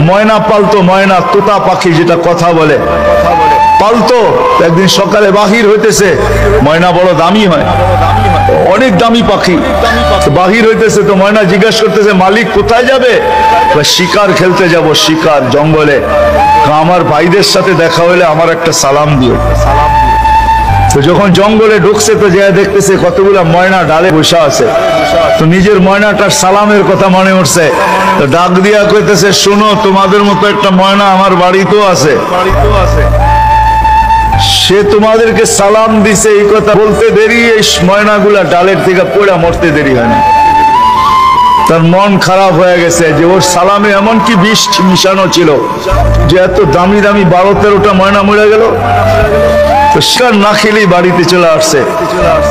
ময়না পালতো, ময়না তোতা পাখি যেটা কথা বলে পালতো। একদিন সকালে বাহির হইতেছে, ময়না বড় দামি হয়, অনেক দামি পাখি, বাহির হইতেছে তো ময়না জিজ্ঞাসা করতেছে মালিক কোথায় যাবে? শিকার খেলতে যাব, শিকার জঙ্গলে। আমার ভাইদের সাথে দেখা হলে আমার একটা সালাম দিও। তো যখন জঙ্গলে ঢুকছে তো যা দেখতেছে কতগুলা ময়না ডালে বসা আছে, তো নিজের ময়নাটার সালামের কথা মনে উঠছে, তো ডাক দিয়া কইতেছে শোনো, তোমাদের মতো একটা ময়না আমার বাড়িতেও আছে, সে তোমাদেরকে সালাম দিছে। এই কথা বলতে দেরি এই ময়নাগুলা ডালের থেকে পড়া মরতে দেরি হয় না। তার মন খারাপ হয়ে গেছে যে ওর সালামে এমন কি বিষ মিশানো ছিল যে এত দামি দামি 12-13টা ময়না মরে গেল। তো শিকার না খেলেই বাড়িতে চলে আসছে।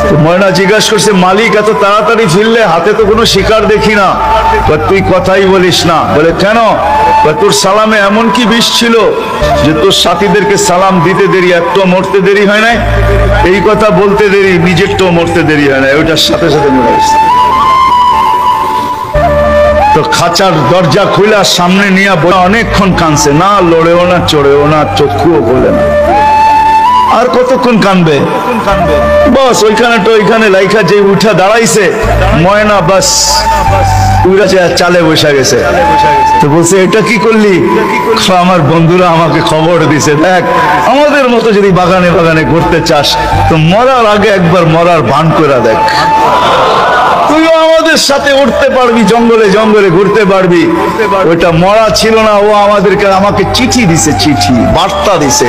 তো ময়না জিজ্ঞাসা করছে মালিক এত তাড়াতাড়ি ফিরলে, হাতে তো কোনো শিকার দেখি না। তুই কথাই বলিস না। বলে কেন? তোর সালামে এমন কি বিষ ছিল যে তোর সাথীদেরকে সালাম দিতে দেরি, একটু মরতে দেরি হয় নাই। এই কথা বলতে দেরি, নিজেরটাও মরতে দেরি হয় না, ওইটার সাথে সাথে মরে গেছে। তো খাঁচার দরজা খুলে সামনে নিয়ে অনেকক্ষণ কাঁদছে, না লড়েও না চড়েও না, চক্ষুও খোলে না। আর কতক্ষণ কাঁদবে? বস ওইখানে তো ওইখানে লাইখা যে উঠা দাঁড়াইছে ময়না, বাস উড়া চালে বসে গেছে। তো বলছে এটা কি করলি? আমার বন্ধুরা আমাকে খবর দিছে, দেখ আমাদের মতো যদি বাগানে বাগানে ঘুরতে চাস তো মরার আগে একবার মরার ভান করে দেখ, তুইও আমাদের সাথে উঠতে পারবি, জঙ্গলে জঙ্গলে ঘুরতে পারবি। ওইটা মরা ছিল না, ও আমাকে চিঠি দিছে, চিঠি বার্তা দিছে।